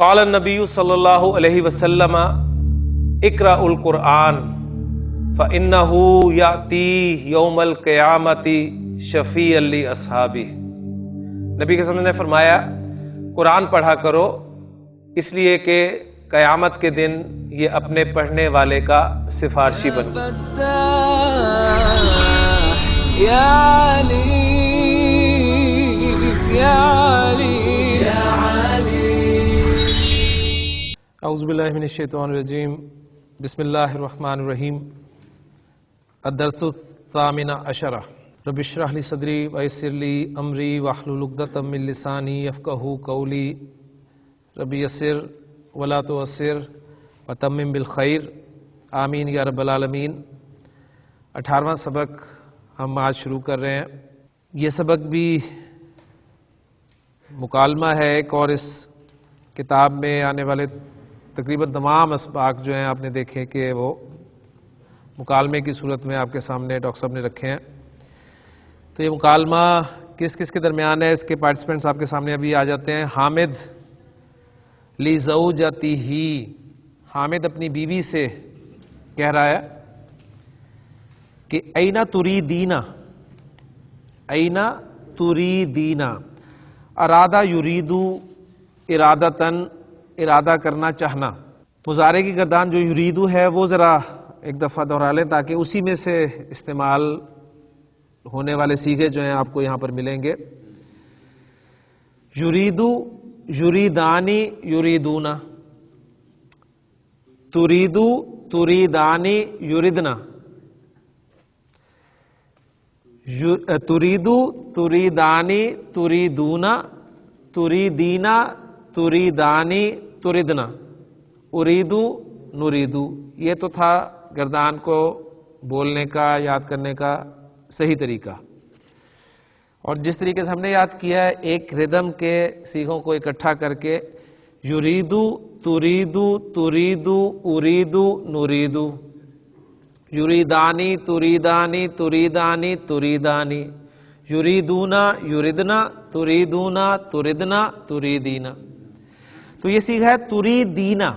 قال النبی صلی اللہ علیہ وسلم اقرأ القرآن فإنه یأتی یوم القیامت شفیعا لأصحابہ۔ نبی کے نے فرمایا قرآن پڑھا کرو اس لیے کہ قیامت کے دن یہ اپنے پڑھنے والے کا سفارشی بن۔ اعوذ باللہ من الشیطان الرجیم، بسم اللہ الرحمن الرحیم۔ الدرس الثامن عشر، رب اشرح لی صدری ویسر لی امری واحلل عقدۃ من لسانی یفقہوا قولی، رب یسر ولا تعسر وتمم بالخیر، آمین یا رب العالمین۔ 18واں سبق ہم آج شروع کر رہے ہیں۔ یہ سبق بھی مکالمہ ہے ایک، اور اس کتاب میں آنے والے تقریباً تمام اسباق جو ہیں آپ نے دیکھے کہ وہ مکالمے کی صورت میں آپ کے سامنے ڈاکٹر صاحب نے رکھے ہیں۔ تو یہ مکالمہ کس کس کے درمیان ہے، اس کے پارٹیسپینٹس آپ کے سامنے ابھی آ جاتے ہیں۔ حامد لزوجتہ، حامد اپنی بیوی سے کہہ رہا ہے کہ اینا تریدینا، اینا تریدینا، ارادہ یریدو ارادتن، ارادہ کرنا چاہنا۔ مضارع کی گردان جو یریدو ہے وہ ذرا ایک دفعہ دہرا لیں تاکہ اسی میں سے استعمال ہونے والے صیغے جو ہیں آپ کو یہاں پر ملیں گے۔ یریدو، یریدانی، یریدونا، تریدو، تریدانی، یریدنا، تریدو، تریدانی، تریدونا، تریدینا، تریدانی، تردنا، اریدو، نریدو۔ یہ تو تھا گردان کو بولنے کا، یاد کرنے کا صحیح طریقہ۔ اور جس طریقے سے ہم نے یاد کیا ہے ایک ردم کے صیغوں کو اکٹھا کر کے، یریدو، تریدو، تریدو، اریدو، نریدو، یریدانی، تریدانی، تریدانی، تریدانی، یریدونا، یریدنا، تریدونا، تردنا، تریدینا۔ تو یہ صیغہ ہے تریدینا،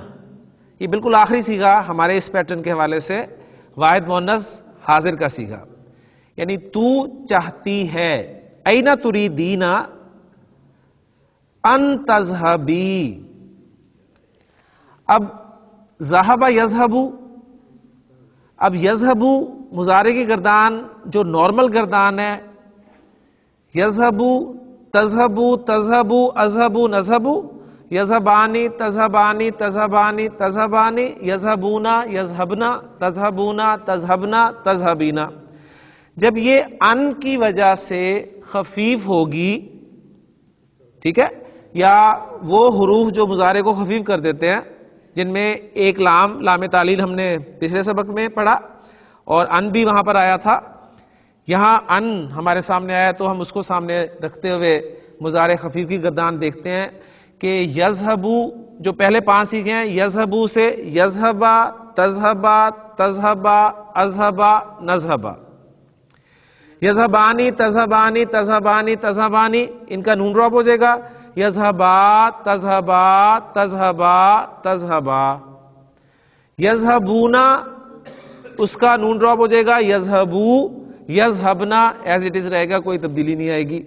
یہ بالکل آخری صیغہ ہمارے اس پیٹرن کے حوالے سے واحد مؤنث حاضر کا صیغہ، یعنی تو چاہتی ہے۔ اینا تریدینا ان تذهبی۔ اب ذهب یذهب، اب یذهب مضارع کی گردان جو نارمل گردان ہے، یذهب، تذهب، تذهب، اذهب، نذهب، یذهبانی، تذهبانی، تذهبانی، تذهبانی، یذهبونا، یذهبنا، تذهبونا، تذهبنا، تذهبینا۔ جب یہ ان کی وجہ سے خفیف ہوگی، ٹھیک ہے، یا وہ حروف جو مضارع کو خفیف کر دیتے ہیں جن میں ایک لام، لام تعلیل ہم نے پچھلے سبق میں پڑھا اور ان بھی وہاں پر آیا تھا، یہاں ان ہمارے سامنے آیا تو ہم اس کو سامنے رکھتے ہوئے مضارع خفیف کی گردان دیکھتے ہیں کہ یذهبو جو پہلے 5 سیکھے ہیں، یذهبو سے یذهبا، تذهبا، تذهبا، اذهبا، نذهبا، یذهبانی، تذهبانی، تذهبانی، تذهبانی، ان کا نون ڈراپ ہو جائے گا، یذهبا، تذهبا، تذهبا، تذهبا، یذهبونا اس کا نون ڈراپ ہو جائے گا، یذهبو، یذهبنا ایز اٹ از رہے گا، کوئی تبدیلی نہیں آئے گی۔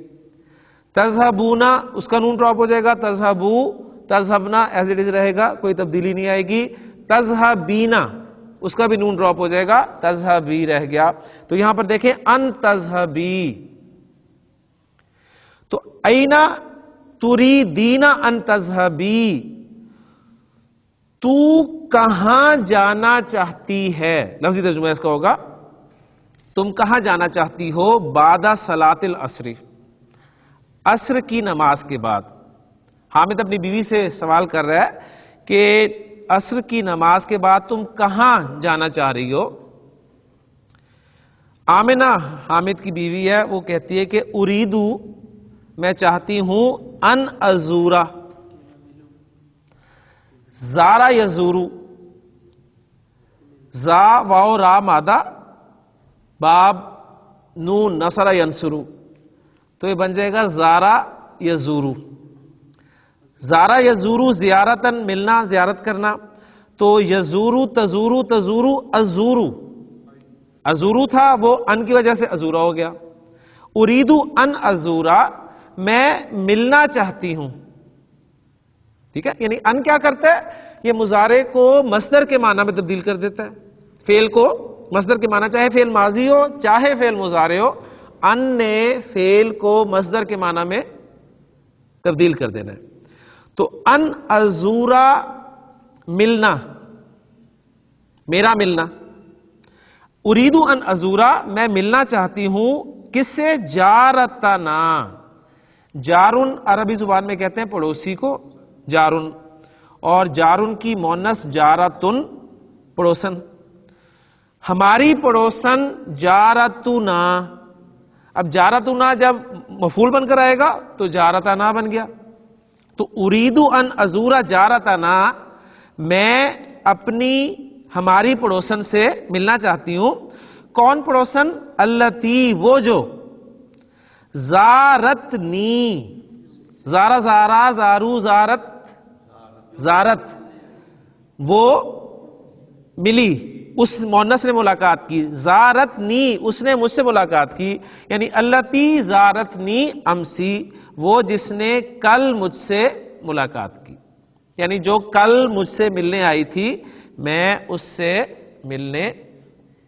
تذهبونا اس کا نون ڈراپ ہو جائے گا، تذهبو، تذهبنا ایز اٹ از رہے گا، کوئی تبدیلی نہیں آئے گی۔ تذهبینا اس کا بھی نون ڈراپ ہو جائے گا، تذهبی رہ گیا۔ تو یہاں پر دیکھیں ان تذهبی، تو اینا تریدینا ان تذهبی، تو کہاں جانا چاہتی ہے، لفظی ترجمہ اس کا ہوگا تم کہاں جانا چاہتی ہو، بعد صلاۃ العصر، عصر کی نماز کے بعد۔ حامد اپنی بیوی سے سوال کر رہا ہے کہ عصر کی نماز کے بعد تم کہاں جانا چاہ رہی ہو۔ آمنہ حامد کی بیوی ہے، وہ کہتی ہے کہ اریدو میں چاہتی ہوں، ان ازورا، زارا یزورو، زا واو را مادہ، باب نون نصر ینصرو، تو یہ بن جائے گا زارا یزورو، زارا یزورو زیارتن ملنا زیارت کرنا، تو یزورو تزورو تزورو ازورو، ازورو تھا وہ ان کی وجہ سے ازورا ہو گیا. اریدو ان ازورا میں ملنا چاہتی ہوں. ٹھیک ہے، یعنی ان کیا کرتا ہے، یہ مضارع کو مصدر کے معنی میں تبدیل کر دیتا ہے. فعل کو مصدر کے معنی، چاہے فعل ماضی ہو چاہے فعل مضارع ہو، ان نے فعل کو مصدر کے معنی میں تبدیل کر دینا ہے. تو ان ازورا ملنا، میرا ملنا. اریدو ان ازورا میں ملنا چاہتی ہوں، کس سے؟ جارتنا. جارن عربی زبان میں کہتے ہیں پڑوسی کو جارن، اور جارن کی مونس جارتن پڑوسن. ہماری پڑوسن جارتنا. اب جارتنا جب مفعول بن کر آئے گا تو جارتنا بن گیا. تو اریدو ان ازورا جارتنا، میں اپنی ہماری پڑوسن سے ملنا چاہتی ہوں. کون پڑوسن؟ اللتی، وہ جو زارتنی، زارا زارا زارو زارت زارت، وہ ملی، اس مونس نے ملاقات کی. زارتنی، اس نے مجھ سے ملاقات کی. یعنی اللتی زارتنی امسی، وہ جس نے کل مجھ سے ملاقات کی، یعنی جو کل مجھ سے ملنے آئی تھی میں اس سے ملنے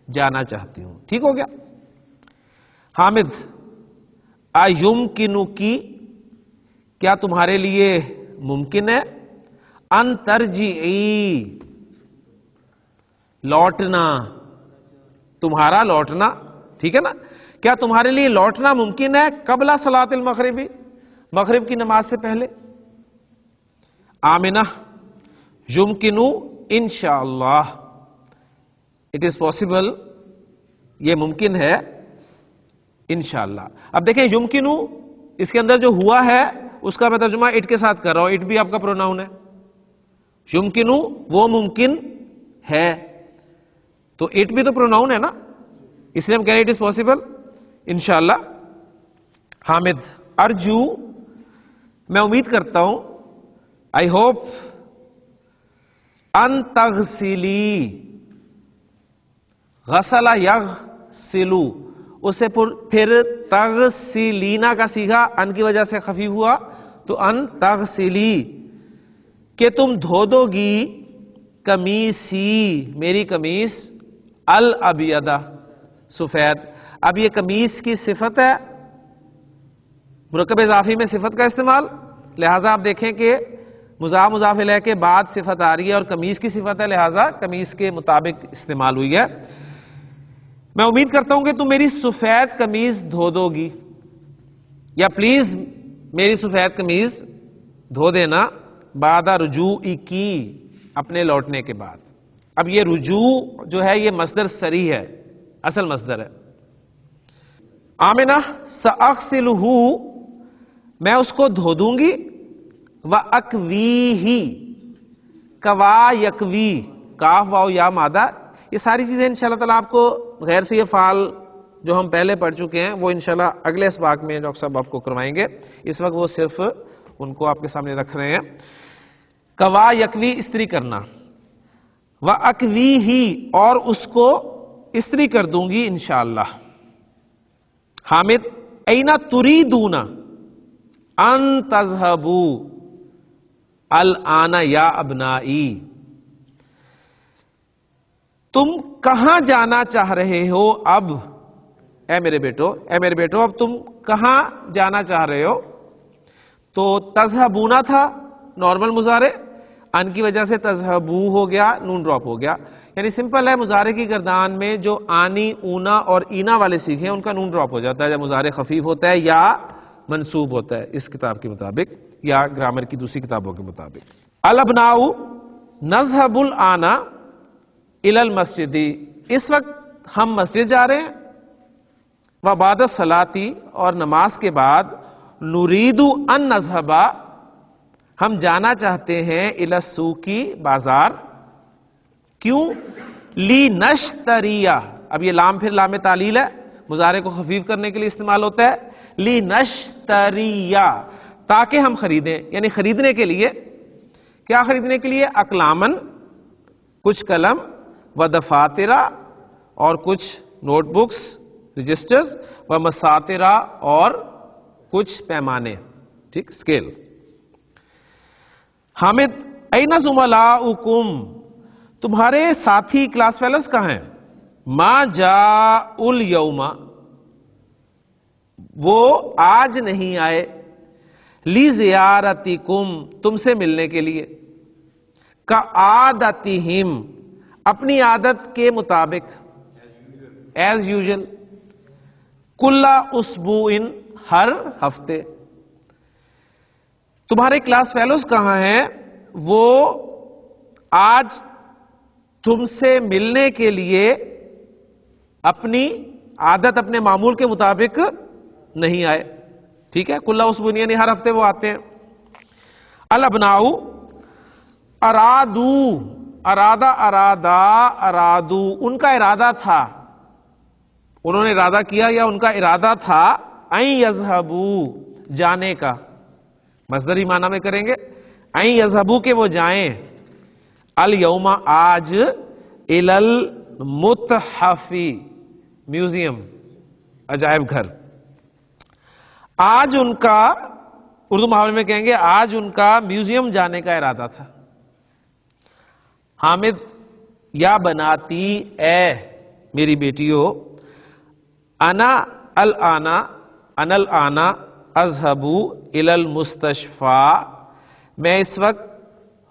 جانا چاہتی ہوں. ٹھیک ہو گیا. حامد، ایمکنکی، کیا تمہارے لیے ممکن ہے؟ ان ترجعی، لوٹنا، تمہارا لوٹنا. ٹھیک ہے نا، کیا تمہارے لیے لوٹنا ممکن ہے؟ قبل صلاۃ المغربی، مغرب کی نماز سے پہلے. آمنہ، یمکنو انشاءاللہ، اٹ از پاسبل، یہ ممکن ہے انشاءاللہ. اب دیکھیں یمکنو، اس کے اندر جو ہوا ہے اس کا میں ترجمہ اٹ کے ساتھ کر رہا ہوں. اٹ بھی آپ کا پروناؤن ہے. یمکنو وہ ممکن ہے، تو اٹ بھی تو پروناؤن ہے نا، اس لیے ہم کہہ رہے اٹ از پاسبل انشاءاللہ. حامد، ارجو، میں امید کرتا ہوں، آئی ہوپ، ان تغسلی، غسل یغسلو، اسے پھر تغسلینا کا صیغہ ان کی وجہ سے خفیف ہوا تو ان تغسلی، کہ تم دھو دو گی قمیصی، میری قمیص، الابیض، سفید. اب یہ قمیص کی صفت ہے، مرکب اضافی میں صفت کا استعمال، لہٰذا آپ دیکھیں کہ مضاف مضاف الیہ کے بعد صفت آ رہی ہے اور قمیص کی صفت ہے، لہٰذا قمیص کے مطابق استعمال ہوئی ہے. میں امید کرتا ہوں کہ تم میری سفید قمیص دھو دو گی، یا پلیز میری سفید قمیص دھو دینا. بعد رجوعی کی، اپنے لوٹنے کے بعد. اب یہ رجوع جو ہے یہ مصدر صریح ہے، اصل مصدر ہے. آمنہ، سأغسلہ، میں اس کو دھو دوں گی. وَأَكْوِيهِ، کوا یکوی، کاف واو یا مادہ. یہ ساری چیزیں انشاءاللہ تعالیٰ آپ کو غیر سے یہ فعال جو ہم پہلے پڑھ چکے ہیں وہ انشاءاللہ اگلے اسباق میں ڈاکٹر صاحب آپ کو کروائیں گے. اس وقت وہ صرف ان کو آپ کے سامنے رکھ رہے ہیں. کوا یکوی، استری کرنا. وَأَكْوِيهِ، اور اس کو استری کر دوں گی انشاءاللہ. حامد، اینا تریدون ان تذهبوا الآن یا ابنائی، تم کہاں جانا چاہ رہے ہو اب، اے میرے بیٹو، اے میرے بیٹو، اب تم کہاں جانا چاہ رہے ہو. تو تذهبون تھا نارمل مضارع، ان کی وجہ سے تذهبو ہو گیا، نون ڈراپ ہو گیا. یعنی سمپل ہے، مضارع کی گردان میں جو آنی، اونا اور اینا والے سیکھے ہیں ان کا نون ڈراپ ہو جاتا ہے جب مضارع خفیف ہوتا ہے یا منصوب ہوتا ہے، اس کتاب کے مطابق یا گرامر کی دوسری کتابوں کے مطابق. الابناء نذهب الآن الی المسجد، اس وقت ہم مسجد جا رہے ہیں. وبعد الصلاۃ، اور نماز کے بعد. نرید ان نذهب، ہم جانا چاہتے ہیں الی السوق، بازار. کیوں؟ لنشتری، اب یہ لام پھر لام تعلیل ہے، مضارع کو خفیف کرنے کے لیے استعمال ہوتا ہے. لنشتری، تاکہ ہم خریدیں، یعنی خریدنے کے لیے. کیا خریدنے کے لیے؟ اقلامن، کچھ قلم، و دفاترہ، اور کچھ نوٹ بکس، رجسٹرز، و مساطرہ، اور کچھ پیمانے، ٹھیک، اسکیل. حامد این زملاؤکم، تمہارے ساتھی کلاس فیلوز کہاں ہیں؟ ما جاء الیوم، وہ آج نہیں آئے. لی زیارتکم، تم سے ملنے کے لیے. کعادتہم، اپنی عادت کے مطابق، ایز یوزل. کل اسبوع، ہر ہفتے. تمہارے کلاس فیلوز کہاں ہیں؟ وہ آج تم سے ملنے کے لیے اپنی عادت، اپنے معمول کے مطابق نہیں آئے. ٹھیک ہے، کل اسبوع یعنی ہر ہفتے وہ آتے ہیں. الابناء، ارادو، ارادہ، ارادا، ارادو، ان کا ارادہ تھا، انہوں نے ارادہ کیا یا ان کا ارادہ تھا. ان یذهبوا، جانے کا. مصدری معنی میں کریں گے. ان یذهبوا، کہ وہ جائیں. الیوم، آج. الی المتحف، میوزیم، عجائب گھر. آج ان کا، اردو محاورے میں کہیں گے آج ان کا میوزیم جانے کا ارادہ تھا. حامد، یا بناتی، اے میری بیٹیوں. انا الانا، انا الانا اذهب الى المستشفى، میں اس وقت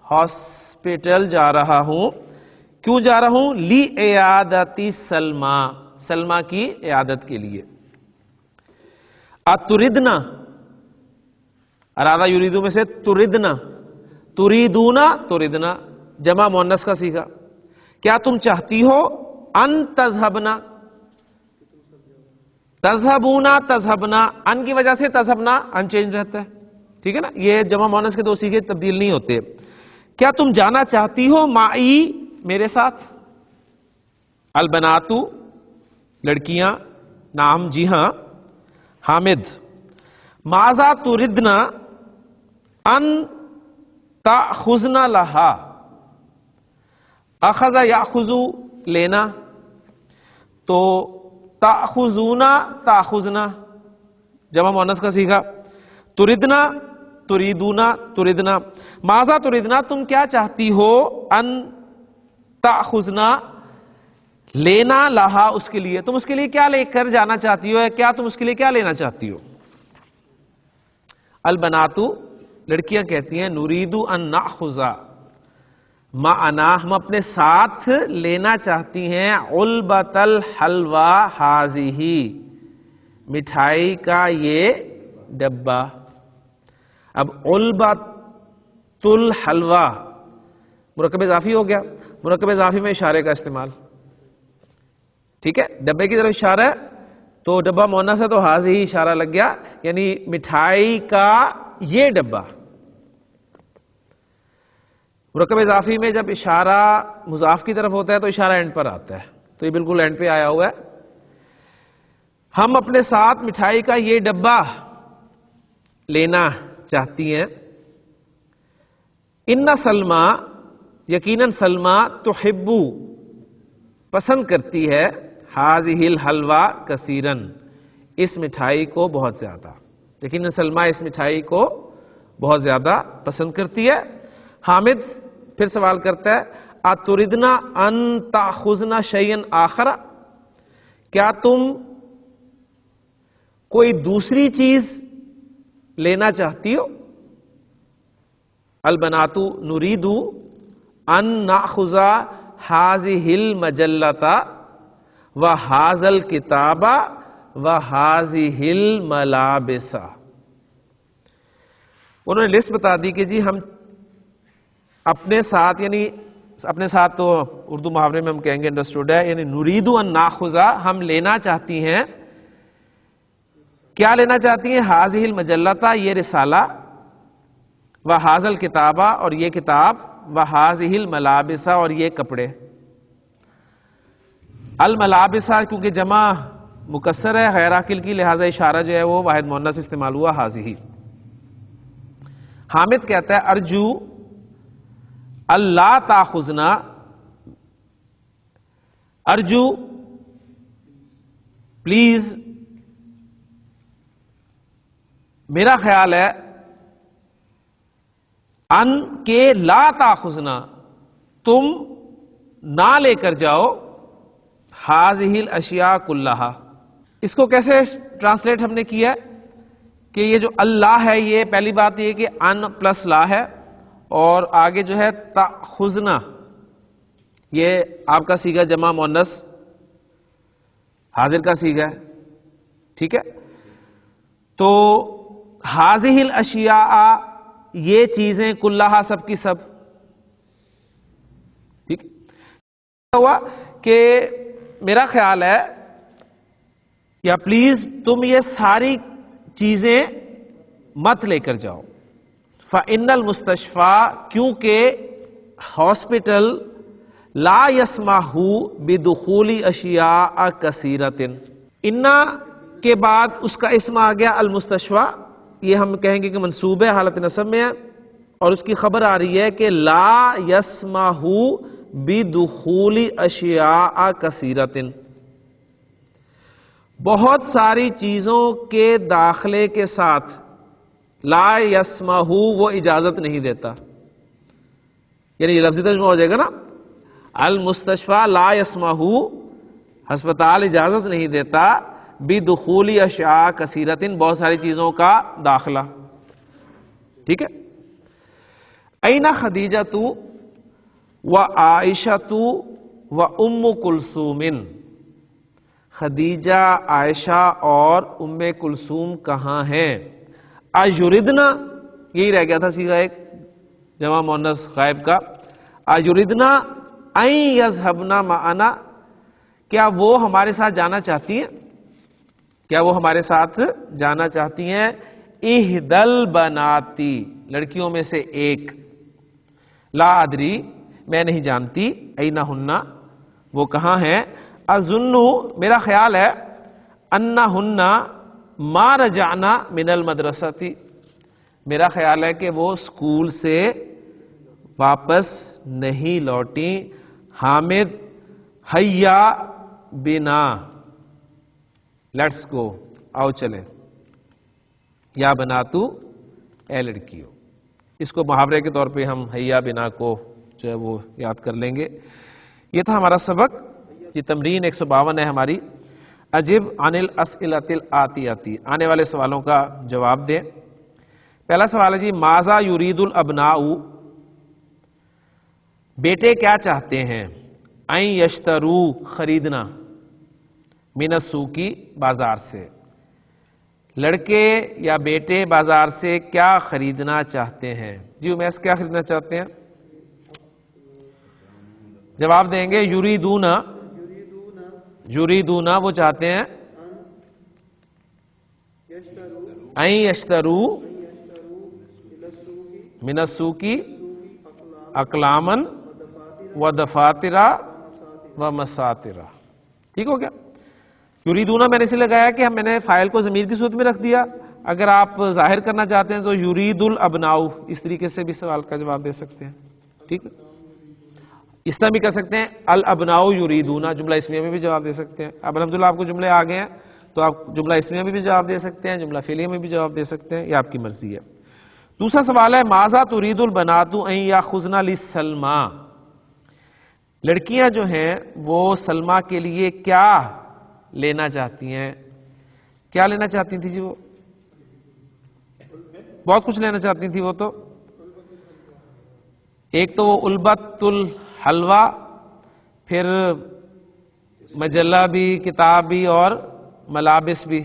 ہاسپٹل جا رہا ہوں. کیوں جا رہا ہوں؟ لی عیادتی سلمى، سلمى کی عیادت کے لیے. اتردنا، ارادہ یریدو میں سے تردنا، تریدونا، تردنا، جمع مؤنث کا صیغہ. کیا تم چاہتی ہو؟ ان تذهبنا، تذهبونا، تذهبنا، ان کی وجہ سے تذهبنا ان چینج رہتا ہے. ٹھیک ہے نا، یہ جمع مؤنث کے دو صیغے تبدیل نہیں ہوتے. کیا تم جانا چاہتی ہو؟ معی، میرے ساتھ. البناتو، لڑکیاں. نعم، جی ہاں. حامد، ماذا تردنا ان تأخذن لها، اخذ یاخذ، لینا. تو تأخذون، تأخذنا، جمع مؤنث کا صیغہ. تردنا، تریدون، تردنا. ماذا تردنا، تم کیا چاہتی ہو؟ ان تأخذنا، لینا. لہا، اس کے لیے. تم اس کے لیے کیا لے کر جانا چاہتی ہو؟ کیا تم اس کے لیے کیا لینا چاہتی ہو؟ البناتو، لڑکیاں کہتی ہیں نریدو ان ناخذ معنا، ہم اپنے ساتھ لینا چاہتی ہیں. علبۃ الحلوى ہذہ، مٹھائی کا یہ ڈبہ. اب علبۃ الحلوى مرکب اضافی ہو گیا. مرکب اضافی میں اشارے کا استعمال. ٹھیک ہے، ڈبے کی طرف اشارہ ہے تو ڈبہ مؤنث ہے تو ہذہ ہی اشارہ لگ گیا، یعنی مٹھائی کا یہ ڈبہ. مرکب اضافی میں جب اشارہ مضاف کی طرف ہوتا ہے تو اشارہ اینڈ پر آتا ہے، تو یہ بالکل اینڈ پہ آیا ہوا ہے. ہم اپنے ساتھ مٹھائی کا یہ ڈبہ لینا چاہتی ہیں. ان سلمى، یقیناً سلمى، تحب، پسند کرتی ہے. هذه الحلوى كثيرا، اس مٹھائی کو بہت زیادہ. یقیناً سلمى اس مٹھائی کو بہت زیادہ پسند کرتی ہے. حامد پھر سوال کرتا ہے اتردنا ان تأخذنا شيئا آخر، کیا تم کوئی دوسری چیز لینا چاہتی ہو؟ البناتو نريد ان ناخذ هذه المجلة وهذا الكتاب وهذه الملابس. انہوں نے لسٹ بتا دی کہ جی ہم اپنے ساتھ، یعنی اپنے ساتھ تو اردو محاورے میں ہم کہیں گے انڈرسٹوڈ ہے، یعنی نريد ان ناخذ، ہم لینا چاہتی ہیں. کیا لینا چاہتی ہیں؟ هذه المجلة، یہ رسالہ، وهذا الكتاب، اور یہ کتاب، وهذه الملابس، اور یہ کپڑے. الملابس کیونکہ جمع مکسر ہے غیر عاقل کی، لہذا اشارہ جو ہے وہ واحد مؤنث استعمال ہوا هذه. حامد کہتا ہے ارجو اللہ تاخذنا، ارجو پلیز، میرا خیال ہے ان کے لا تاخذنا، تم نہ لے کر جاؤ، ہذہ الاشیاء کلھا. اس کو کیسے ٹرانسلیٹ ہم نے کیا ہے کہ یہ جو اللہ ہے، یہ پہلی بات یہ کہ ان پلس لا ہے، اور آگے جو ہے تاخذنا، یہ آپ کا صیغہ جمع مؤنث حاضر کا صیغہ ہے. ٹھیک ہے، تو ہذہ الاشیاء، یہ چیزیں کلھا، سب کی سب. ٹھیک ہوا کہ میرا خیال ہے یا پلیز تم یہ ساری چیزیں مت لے کر جاؤ. فإن المستشفى، کیونکہ ہاسپٹل لا يسمح بدخول اشیاء کثیرۃ، ان کے بعد اس کا اسم آ گیا المستشفى، یہ ہم کہیں گے کہ منصوب ہے، حالت نصب میں ہے، اور اس کی خبر آ رہی ہے کہ لا يسمح بدخول اشیاء کثیرۃ، بہت ساری چیزوں کے داخلے کے ساتھ لا یسمح، وہ اجازت نہیں دیتا. یعنی یہ لفظی ترجمہ ہو جائے گا نا، المستشفى لا یسمح، ہسپتال اجازت نہیں دیتا، بدخول اشیاء کثیرۃ، بہت ساری چیزوں کا داخلہ. ٹھیک ہے. این خدیجۃ و عائشۃ و ام کلثوم، خدیجہ، عائشہ اور ام کلثوم کہاں ہیں؟ اجردنا، یہی رہ گیا تھا صیغہ ایک جمع مؤنث غائب کا. اجردنا ان یذهبنا معنا، کیا وہ ہمارے ساتھ جانا چاہتی ہیں؟ کیا وہ ہمارے ساتھ جانا چاہتی ہیں؟ احدل بناتی، لڑکیوں میں سے ایک. لا ادری، میں نہیں جانتی. اینا ہننا، وہ کہاں ہیں. اظن، میرا خیال ہے، انہن ما رجعنا من المدرسۃ، میرا خیال ہے کہ وہ اسکول سے واپس نہیں لوٹی. حامد ہیا بنا، لیٹس گو، آؤ چلیں. یا بناتو، اے لڑکیو. اس کو محاورے کے طور پہ ہم ہیا بنا کو جو ہے وہ یاد کر لیں گے. یہ تھا ہمارا سبق. یہ تمرین 152 ہے ہماری. اجب عن الاسئلۃ الآتیۃ، آنے والے سوالوں کا جواب دیں. پہلا سوال ہے جی، ماذا یرید الابناء، بیٹے کیا چاہتے ہیں؟ ان یشترو، خریدنا، من السوق، بازار سے. لڑکے یا بیٹے بازار سے کیا خریدنا چاہتے ہیں؟ جی امیس کیا خریدنا چاہتے ہیں؟ جواب دیں گے یریدون، یریدون وہ چاہتے ہیں، ان یشترو من السوق اقلاما و دفاترا و مساترا. ٹھیک ہو گیا. یریدون میں نے اسے لگایا کہ میں نے فاعل کو ضمیر کی صورت میں رکھ دیا. اگر آپ ظاہر کرنا چاہتے ہیں تو یرید الابناء، اس طریقے سے بھی سوال کا جواب دے سکتے ہیں. ٹھیک ہے. اس طرح بھی کر سکتے ہیں الابناء یریدون، جملہ اسمیہ میں بھی جواب دے سکتے ہیں. اب الحمدللہ آپ کو جملے آ گئے ہیں تو آپ جملہ اسمیہ میں بھی جواب دے سکتے ہیں، جملہ فعلیہ میں بھی جواب دے سکتے ہیں، یہ آپ کی مرضی ہے. دوسرا سوال ہے ماذا ترید البنات ان یاخذن لسلمى، لڑکیاں جو ہیں وہ سلمہ کے لیے کیا لینا چاہتی ہیں؟ کیا لینا چاہتی تھی جی؟ وہ بہت کچھ لینا چاہتی تھی. وہ تو ایک تو وہ البت الحلوہ، پھر مجلہ بھی، کتاب بھی اور ملابس بھی.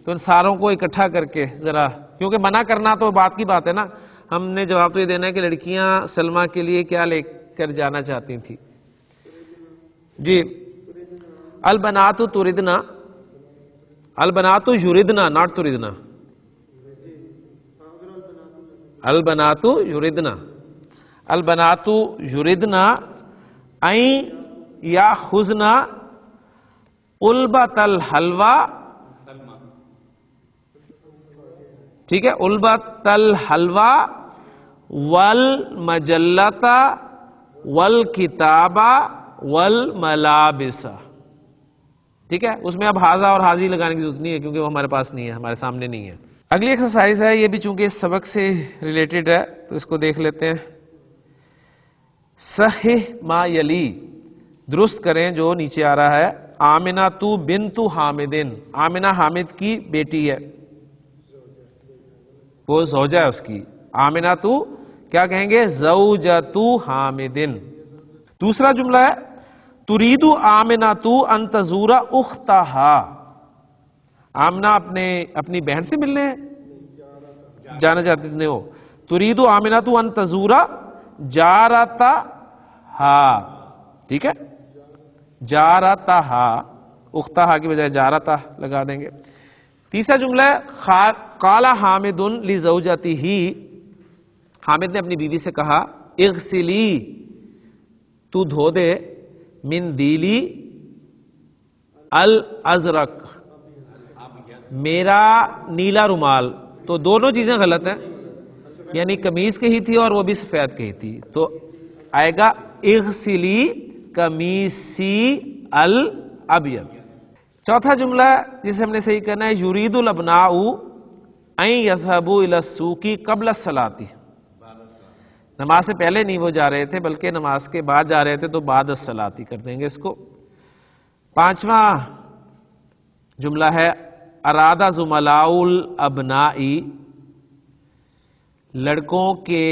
تو ان ساروں کو اکٹھا کر کے ذرا، کیونکہ منع کرنا تو بات کی بات ہے نا، ہم نے جواب تو یہ دینا ہے کہ لڑکیاں سلمہ کے لیے کیا لے کر جانا چاہتی تھی. جی البنات تردنا، البنات یردنا، ناٹ تردنا، البنات یردنا، البنات یردنا ان یاخذن البت الحلوہ. ٹھیک ہے، البت الحلوہ والمجلتا والکتابا والملابس. ٹھیک ہے، اس میں اب حاضہ اور حاضی لگانے کی ضرورت نہیں ہے کیونکہ وہ ہمارے پاس نہیں ہے، ہمارے سامنے نہیں ہے. اگلی ایکسرسائز ہے، یہ بھی چونکہ اس سبق سے ریلیٹڈ ہے تو اس کو دیکھ لیتے ہیں. صحیح ما یلی، درست کریں جو نیچے آ رہا ہے. آمنہ تو بنت حامدن، آمنہ حامد کی بیٹی ہے، وہ زوجہ ہے اس کی. آمنہ تو کیا کہیں گے؟ زوجۃ حامدن. دوسرا جملہ ہے ترید آمنہ تو ان تزور اختہا. آمنہ اپنی بہن سے ملنے جانا چاہتے تھے ہو. ترید آمنہ تو ان تزور جارتہا. ٹھیک ہے، جارتہا، اختہا کی بجائے جارتہ لگا دیں گے. تیسرا جملہ ہے قال حامد لزوجتہ، حامد نے اپنی بیوی سے کہا اغسلی، تو دھو دے، من دیلی الازرق، میرا نیلا رومال. تو دونوں چیزیں غلط ہیں، یعنی قمیض کہی تھی اور وہ بھی سفید کہی تھی، تو آئے گا اغسلی قمیصی الابیض. چوتھا جملہ جسے ہم نے صحیح کرنا ہے یرید الابناء ان یذهبوا الى السوق قبل الصلاۃ. نماز سے پہلے نہیں وہ جا رہے تھے بلکہ نماز کے بعد جا رہے تھے، تو بعد الصلاۃ کر دیں گے اس کو. پانچواں جملہ ہے اراد زملاء الابناء، لڑکوں کے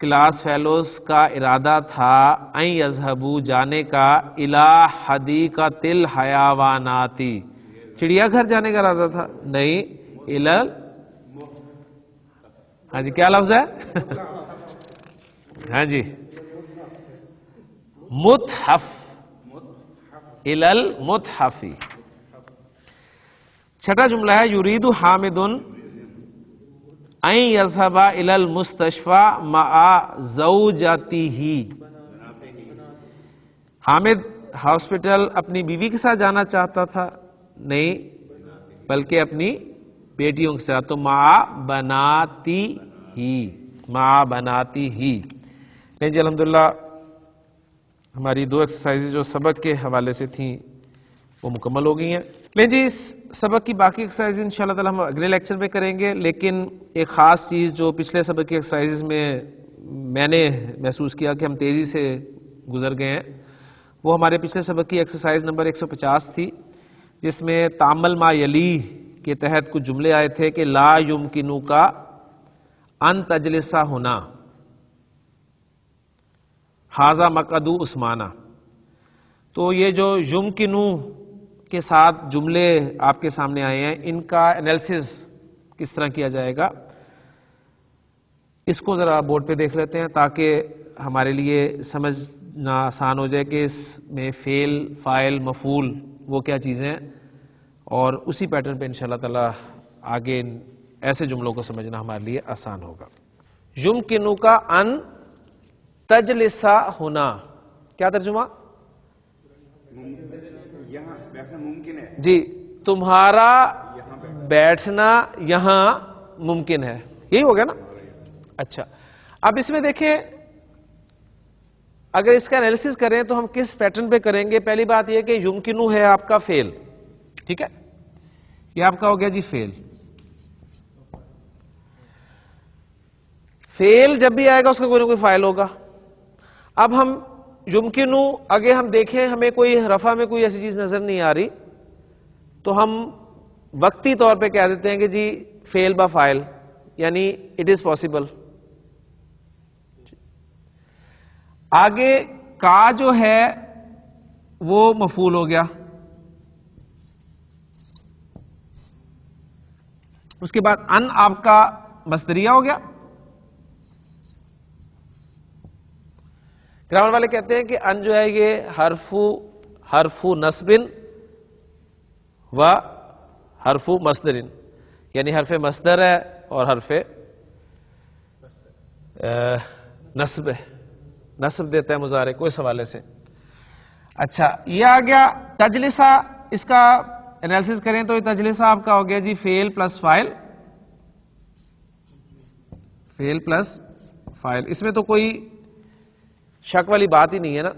کلاس فیلوز کا ارادہ تھا ان یذهبوا جانے کا الی حدیقۃ الحیوانات، چڑیا گھر جانے کا ارادہ تھا، نہیں الی. ہاں جی کیا لفظ ہے؟ ہاں جی متحف، الی المتحف. چھٹا جملہ ہے یرید حامد ان یذهب الی المستشفى مع زوجته، حامد ہاسپٹل اپنی بیوی کے ساتھ جانا چاہتا تھا، نہیں بلکہ اپنی بیٹیوں کے ساتھ، تو مع بناتی ہی، مع بناتی ہی. نہیں جی الحمدللہ ہماری دو ایکسرسائز جو سبق کے حوالے سے تھیں وہ مکمل ہو گئی ہیں. لیں جی اس سبق کی باقی ایکسرسائز انشاءاللہ تعالی ہم اگلے لیکچر میں کریں گے، لیکن ایک خاص چیز جو پچھلے سبق کی ایکسرسائز میں نے محسوس کیا کہ ہم تیزی سے گزر گئے ہیں، وہ ہمارے پچھلے سبق کی ایکسرسائز نمبر 150 تھی، جس میں تعمل ما یلی کے تحت کچھ جملے آئے تھے کہ لا یمکنک ان تجلس ہونا، ھذا مقعد عثمانہ. تو یہ جو یمکنو کے ساتھ جملے آپ کے سامنے آئے ہیں، ان کا انالیسز کس طرح کیا جائے گا اس کو ذرا بورڈ پہ دیکھ لیتے ہیں تاکہ ہمارے لیے سمجھنا آسان ہو جائے کہ اس میں فعل، فاعل، مفعول وہ کیا چیزیں ہیں، اور اسی پیٹرن پہ انشاءاللہ تعالی آگے ایسے جملوں کو سمجھنا ہمارے لیے آسان ہوگا. یمکنک ان تجلس ہونا، کیا ترجمہ؟ یہاں بیٹھنا ممکن ہے جی، تمہارا بیٹھنا یہاں ممکن ہے، یہی ہو گیا نا. اچھا اب اس میں دیکھیں اگر اس کا انالیسس کریں تو ہم کس پیٹرن پہ کریں گے. پہلی بات یہ کہ یمکنو ہے آپ کا فعل، ٹھیک ہے، یہ آپ کا ہو گیا جی فعل. فعل جب بھی آئے گا اس کا کوئی نہ کوئی فاعل ہوگا. اب ہم یمکنو اگر ہم دیکھیں ہمیں کوئی رفع میں کوئی ایسی چیز نظر نہیں آ رہی تو ہم وقتی طور پہ کہہ دیتے ہیں کہ جی فعل با فاعل، یعنی اٹ از پاسبل. آگے کا جو ہے وہ مفعول ہو گیا، اس کے بعد ان آپ کا مصدریہ ہو گیا. گرامر والے کہتے ہیں کہ ان جو ہے یہ حرف نصب و حرف مصدر، یعنی حرف مصدر ہے اور حرف نصب ہے، نصب دیتا ہے مضارع کو اس حوالے سے. اچھا یہ آ گیا تجلسہ، اس کا انالیسس کریں تو یہ تجلسہ آپ کا ہو گیا جی فعل پلس فاعل، فعل پلس فاعل. اس میں تو کوئی شک والی بات ہی نہیں ہے نا.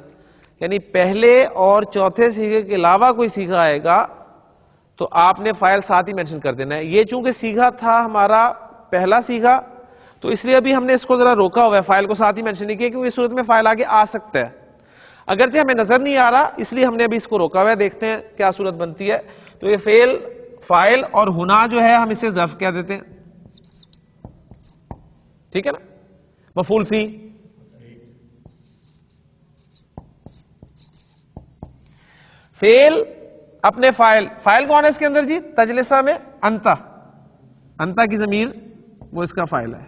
یعنی پہلے اور چوتھے سیغے کے علاوہ کوئی سیغہ آئے گا تو آپ نے فاعل ساتھ ہی مینشن کر دینا ہے. یہ چونکہ سیغہ تھا ہمارا پہلا سیغہ تو اس لیے ابھی ہم نے اس کو ذرا روکا ہوا ہے, فاعل کو ساتھ ہی مینشن نہیں کیا, کیونکہ اس صورت میں فاعل آگے آ سکتا ہے. اگرچہ ہمیں نظر نہیں آ رہا اس لیے ہم نے ابھی اس کو روکا ہوا ہے, دیکھتے ہیں کیا صورت بنتی ہے. تو یہ فعل فاعل اور ہنا جو ہے ہم اسے ظرف کہہ دیتے ہیں, ٹھیک ہے نا. مفعول فی, فعل اپنے فاعل, فاعل کون ہے اس کے اندر جی؟ تجلسہ میں انتا, انتا کی ضمیر وہ اس کا فاعل ہے.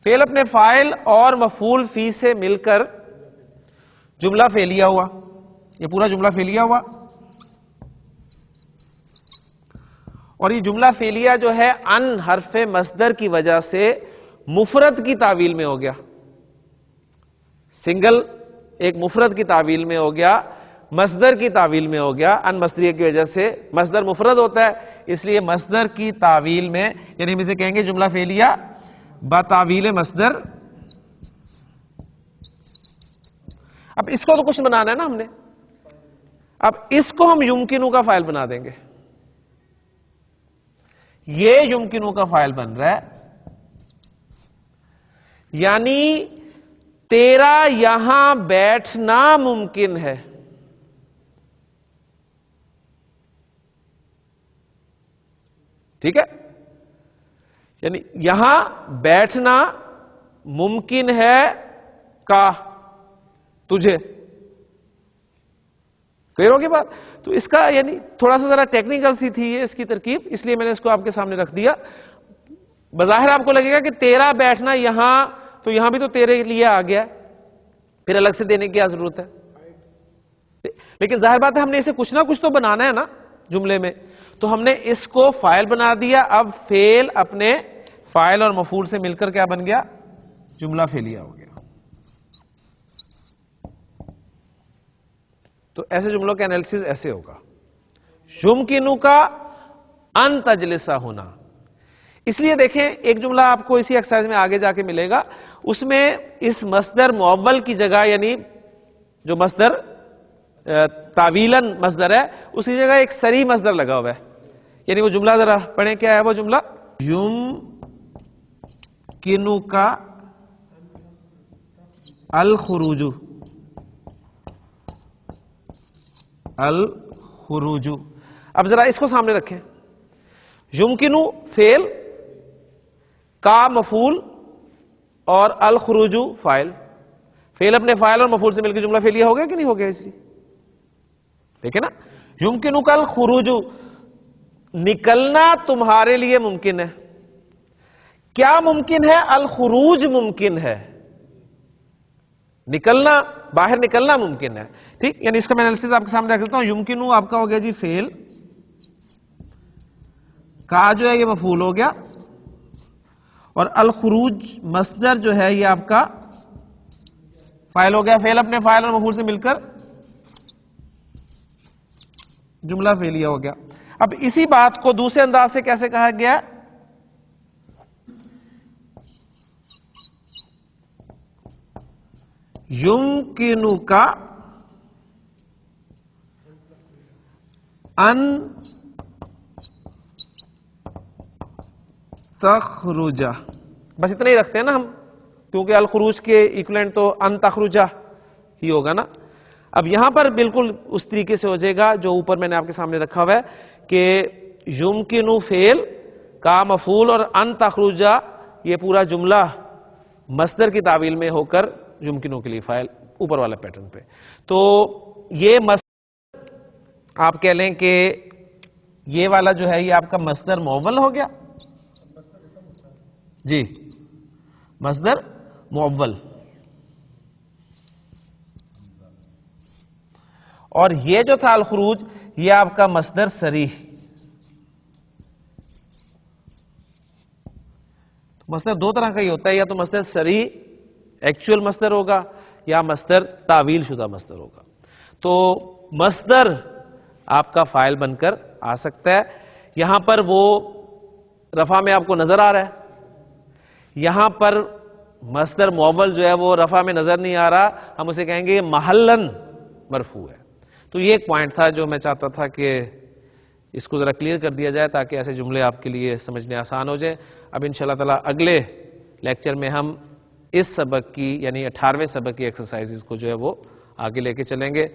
فعل اپنے فاعل اور مفعول فی سے مل کر جملہ فعلیہ ہوا. یہ پورا جملہ فعلیہ ہوا, اور یہ جملہ فعلیہ جو ہے ان حرف مصدر کی وجہ سے مفرد کی تعویل میں ہو گیا. سنگل ایک مفرد کی تعویل میں ہو گیا, مصدر کی تعویل میں ہو گیا. ان مصدریہ کی وجہ سے مصدر مفرد ہوتا ہے, اس لیے مصدر کی تعویل میں, یعنی ہم اسے کہیں گے جملہ فعلیہ بتعویل مصدر. اب اس کو تو کچھ بنانا ہے نا ہم نے, اب اس کو ہم یمکنو کا فاعل بنا دیں گے. یہ یمکنو کا فاعل بن رہا ہے, یعنی تیرا یہاں بیٹھنا ممکن ہے. ٹھیک ہے, یعنی یہاں بیٹھنا ممکن ہے کا تجھے. کلیئر ہوگی بات؟ تو اس کا یعنی تھوڑا سا ذرا ٹیکنیکل سی تھی یہ اس کی ترکیب, اس لیے میں نے اس کو آپ کے سامنے رکھ دیا. بظاہر آپ کو لگے گا کہ تیرا بیٹھنا یہاں, تو یہاں بھی تو تیرے لیے آ گیا, پھر الگ سے دینے کی کیا ضرورت ہے. لیکن ظاہر بات ہے ہم نے اسے کچھ نہ کچھ تو بنانا ہے نا جملے میں, تو ہم نے اس کو فاعل بنا دیا. اب فعل اپنے فاعل اور مفعول سے مل کر کیا بن گیا؟ جملہ فعلیہ ہو گیا. تو ایسے جملوں کا انالیسس ایسے ہوگا. یمکنو کا ان تجلسہ ہونا. اس لیے دیکھیں ایک جملہ آپ کو اسی ایکسرسائز میں آگے جا کے ملے گا, اس میں اس مصدر معول کی جگہ, یعنی جو مصدر تعویلاً مصدر ہے اس کی جگہ ایک صریح مصدر لگا ہوا ہے. یعنی وہ جملہ ذرا پڑھیں, کیا ہے وہ جملہ؟ یمکنو کا الخروج, الخروج. اب ذرا اس کو سامنے رکھیں. یمکنو فعل, کا مفعول, اور الخروج فاعل. فعل اپنے فاعل اور مفعول سے مل کے جملہ فعلیہ ہو گیا کہ نہیں ہو گیا؟ اس لیے دیکھیں نا, یمکنو کا الخروج, نکلنا تمہارے لیے ممکن ہے. کیا ممکن ہے؟ الخروج ممکن ہے, نکلنا, باہر نکلنا ممکن ہے. ٹھیک, یعنی اس کا میں انالیسس آپ کے سامنے رکھ دیتا ہوں. یمکنو آپ کا ہو گیا جی فعل, کا جو ہے یہ مفعول ہو گیا, اور الخروج مصدر جو ہے یہ آپ کا فاعل ہو گیا. فعل اپنے فاعل اور مفعول سے مل کر جملہ فعلیہ ہو گیا. اب اسی بات کو دوسرے انداز سے کیسے کہا گیا؟ یمکنو کا ان تخرج. بس اتنا ہی رکھتے ہیں نا ہم, کیونکہ الخروج کے ایکویلنٹ تو ان تخرج ہی ہوگا نا. اب یہاں پر بالکل اس طریقے سے ہو جائے گا جو اوپر میں نے آپ کے سامنے رکھا ہوا ہے کہ یمکنو فعل, کا مفعول, اور ان تخرج یہ پورا جملہ مصدر کی تعویل میں ہو کر یمکنو کے لیے فاعل, اوپر والے پیٹرن پہ. تو یہ مصدر آپ کہہ لیں کہ یہ والا جو ہے یہ آپ کا مصدر معول ہو گیا جی, مصدر معول. اور یہ جو تھا الخروج یہ آپ کا مصدر صریح. مصدر دو طرح کا ہی ہوتا ہے, یا تو مصدر صریح ایکچوئل مصدر ہوگا, یا مصدر تعویل شدہ مصدر ہوگا. تو مصدر آپ کا فاعل بن کر آ سکتا ہے. یہاں پر وہ رفع میں آپ کو نظر آ رہا ہے, یہاں پر مصدر معول جو ہے وہ رفع میں نظر نہیں آ رہا، ہم اسے کہیں گے یہ محلن مرفوع ہے. تو یہ ایک پوائنٹ تھا جو میں چاہتا تھا کہ اس کو ذرا کلیئر کر دیا جائے تاکہ ایسے جملے آپ کے لیے سمجھنے آسان ہو جائیں. اب انشاءاللہ تعالیٰ اگلے لیکچر میں ہم اس سبق کی یعنی 18ویں سبق کی ایکسرسائزز کو جو ہے وہ آگے لے کے چلیں گے.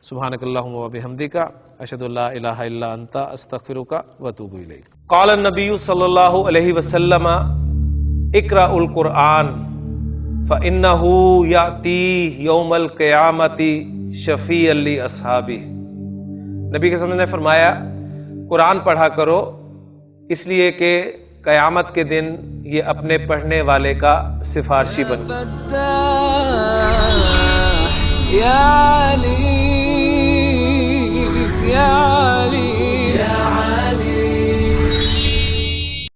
سبحانک اللہم و بحمدک اشہد ان لا الہ الا انت استغفرک و اتوب الیک. قال النبی صلی اللہ علیہ وسلم اقرأ القرآن فإنه یأتی یوم القیامت شفیعا لاصحابہ. نبی کے سامنے نے فرمایا قرآن پڑھا کرو اس لیے کہ قیامت کے دن یہ اپنے پڑھنے والے کا سفارشی بن. یا علی یا